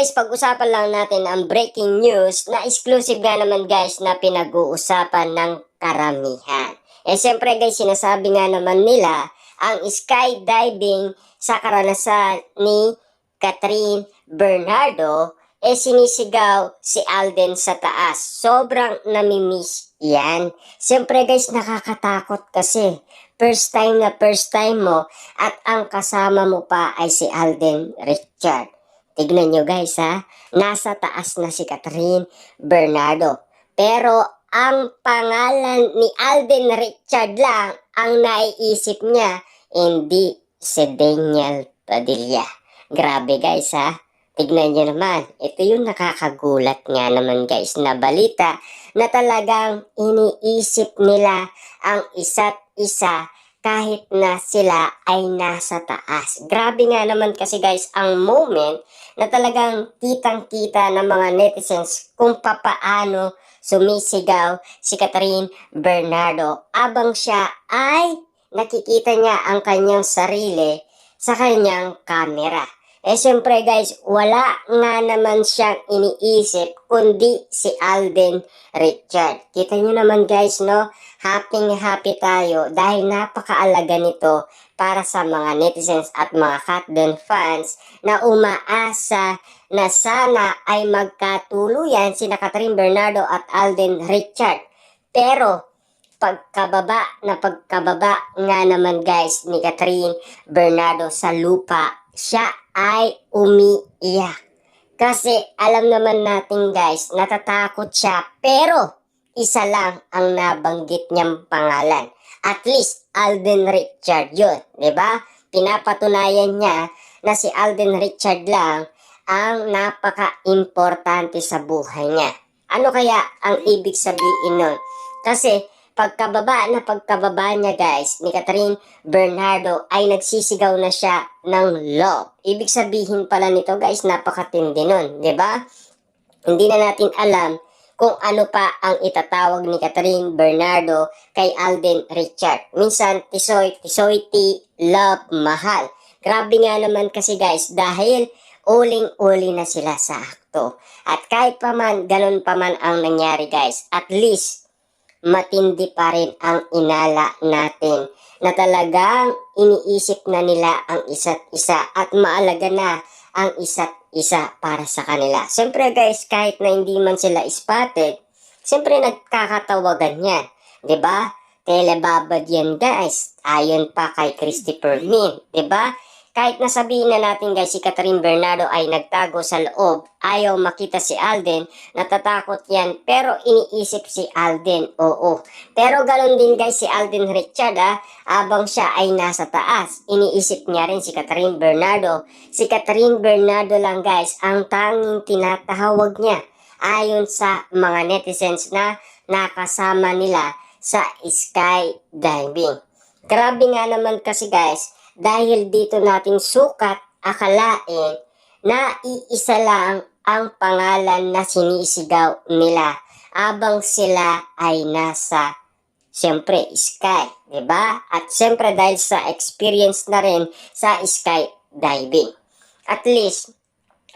guys, pag-usapan lang natin ang breaking news na exclusive nga naman guys na pinag-uusapan ng karamihan. Siyempre guys, sinasabi nga naman nila ang skydiving sa karanasan ni Catherine Bernardo sinisigaw si Alden sa taas. Sobrang namimiss yan. Siyempre guys, nakakatakot kasi. First time mo at ang kasama mo pa ay si Alden Richard. Tignan nyo guys ha, nasa taas na si Catherine Bernardo. Pero ang pangalan ni Alden Richard lang ang naiisip niya, hindi si Daniel Padilla. Grabe guys ha, tignan nyo naman, ito yung nakakagulat nga naman guys na balita na talagang iniisip nila ang isa't isa kahit na sila ay nasa taas. Grabe nga naman kasi guys ang moment na talagang kitang-kita ng mga netizens kung papaano sumisigaw si Catherine Bernardo abang siya ay nakikita niya ang kanyang sarili sa kanyang camera. Siyempre guys, wala nga naman siyang iniisip kundi si Alden Richard. Kita nyo naman guys, no? Happy tayo dahil napakaalaga nito para sa mga netizens at mga Katden fans na umaasa na sana ay magkatuluyan sina Catherine Bernardo at Alden Richard. Pero pagkababa nga naman guys ni Catherine Bernardo sa lupa, siya ay umiiyak. Kasi alam naman natin guys, natatakot siya pero isa lang ang nabanggit niyang pangalan. At least Alden Richard yun, di ba? Pinapatunayan niya na si Alden Richard lang ang napaka-importante sa buhay niya. Ano kaya ang ibig sabihin nun? Kasi pagkababa niya guys ni Catherine Bernardo ay nagsisigaw na siya ng love. Ibig sabihin pala nito guys, napakatindi nun, di ba? Hindi na natin alam kung ano pa ang itatawag ni Catherine Bernardo kay Alden Richard. Minsan, tisoy, tisoyti, love, mahal. Grabe nga naman kasi guys dahil uling-uli na sila sa akto. At kahit pa man, ganun pa man ang nangyari guys, at least matindi pa rin ang inala natin na talagang iniisip na nila ang isa't isa at maalaga na ang isa't isa para sa kanila. Siyempre guys, kahit na hindi man sila spotted, siyempre nagkakatawagan yan. Diba? Telebabad yan guys. Ayon pa kay Christopher Min. Diba? Kahit nasabihin na natin guys si Catherine Bernardo ay nagtago sa loob, ayaw makita si Alden, natatakot yan, pero iniisip si Alden, oo. Pero galon din guys si Alden Richard abang siya ay nasa taas, iniisip niya rin si Catherine Bernardo. Si Catherine Bernardo lang guys ang tanging tinatahawag niya, ayon sa mga netizens na nakasama nila sa skydiving. Grabe nga naman kasi guys, dahil dito natin sukat akalain na iisa lang ang pangalan na sinisigaw nila abang sila ay nasa siyempre sky, diba? At siyempre dahil sa experience na rin sa skydiving. At least,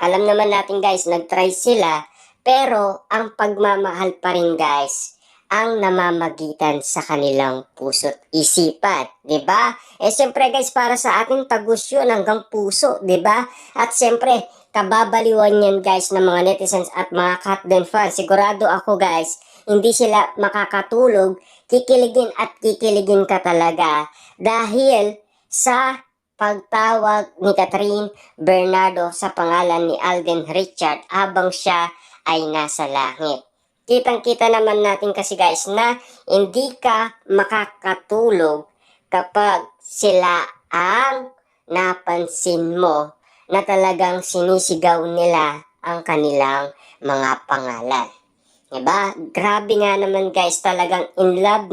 alam naman natin guys, nag-try sila pero ang pagmamahal pa rin guys ang namamagitan sa kanilang puso't isipan, di ba? Siyempre guys, para sa ating tagus yun hanggang puso, di ba? At siyempre, kababaliwan yan guys ng mga netizens at mga Katden fans. Sigurado ako guys, hindi sila makakatulog, kikiligin at kikiligin ka talaga dahil sa pagtawag ni Catherine Bernardo sa pangalan ni Alden Richard habang siya ay nasa langit. Kitang-kita naman natin kasi guys na hindi ka makakatulog kapag sila ang napansin mo na talagang sinisigaw nila ang kanilang mga pangalan. Diba? Grabe nga naman guys, talagang in love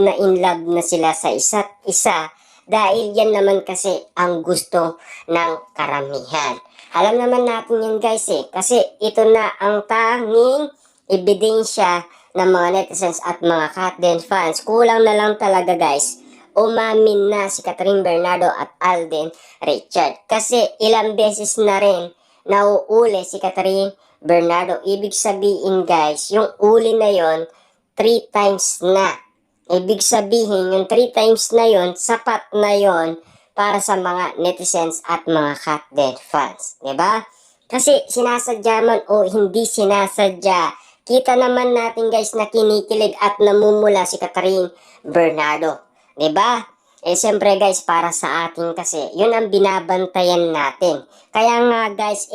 na sila sa isa't isa dahil yan naman kasi ang gusto ng karamihan. Alam naman natin yan guys kasi ito na ang tanging ebidensya ng mga netizens at mga Katden fans. Kulang na lang talaga guys, umamin na si Catherine Bernardo at Alden Richard. Kasi ilang beses na rin nauuli si Catherine Bernardo. Ibig sabihin guys, yung uli na yon 3 times na. Ibig sabihin, yung 3 times na yon sapat na yon para sa mga netizens at mga Katden fans. Diba? Kasi sinasadya man o hindi sinasadya, kita naman natin guys na kinikilig at namumula si Catherine Bernardo. Diba? Siyempre guys, para sa atin kasi, yun ang binabantayan natin. Kaya nga guys,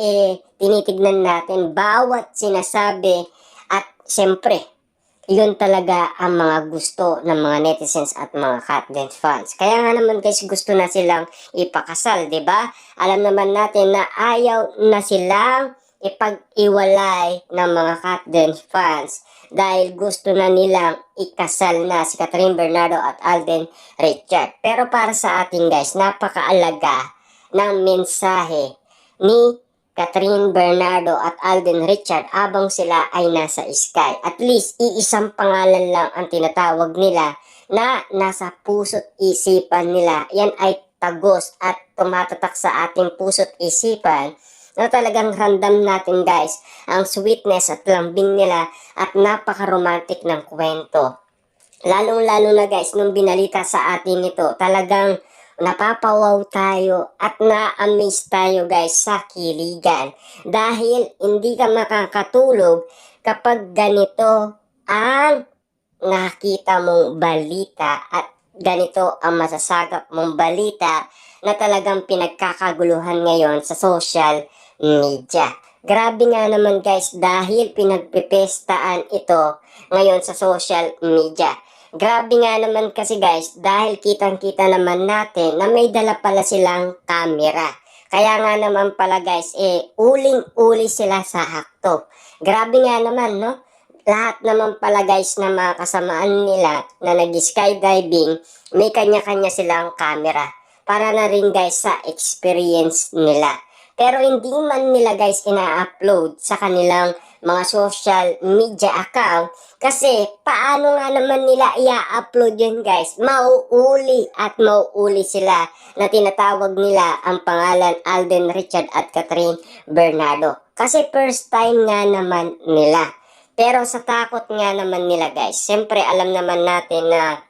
tinitignan natin bawat sinasabi at siyempre, yun talaga ang mga gusto ng mga netizens at mga Katden fans. Kaya nga naman guys, gusto na silang ipakasal, 'di ba? Alam naman natin na ayaw na silang ipag-iwalay ng mga Katden fans dahil gusto na nilang ikasal na si Catherine Bernardo at Alden Richard. Pero para sa atin guys, napakaalaga ng mensahe ni Catherine Bernardo at Alden Richard abang sila ay nasa Sky. At least, iisang pangalan lang ang tinatawag nila na nasa puso't isipan nila. Yan ay tagos at tumatatak sa ating puso't isipan na talagang random natin guys ang sweetness at lambing nila at napaka-romantic ng kwento. Lalong-lalo na guys, nung binalita sa atin ito, talagang napapawaw tayo at na-amaze tayo guys sa kiligan. Dahil hindi ka makakatulog kapag ganito ang nakita mong balita at ganito ang masasagap mong balita na talagang pinagkakaguluhan ngayon sa social media. Grabe nga naman guys dahil pinagpipestaan ito ngayon sa social media. Grabe nga naman kasi guys dahil kitang-kita naman natin na may dala pala silang camera. Kaya nga naman pala guys uling-uli sila sa hakto. Grabe nga naman no? Lahat naman pala guys na mga kasamaan nila na nag-skydiving may kanya-kanya silang camera. Para na rin guys sa experience nila. Pero hindi man nila guys ina-upload sa kanilang mga social media account kasi paano nga naman nila i-upload yun guys? Mauuli at mauuli sila na tinatawag nila ang pangalan Alden Richard at Catherine Bernardo. Kasi first time nga naman nila. Pero sa takot nga naman nila guys, siyempre alam naman natin na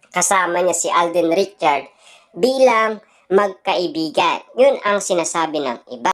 kasama niya si Alden Richard bilang magkaibigan. Yun ang sinasabi ng iba.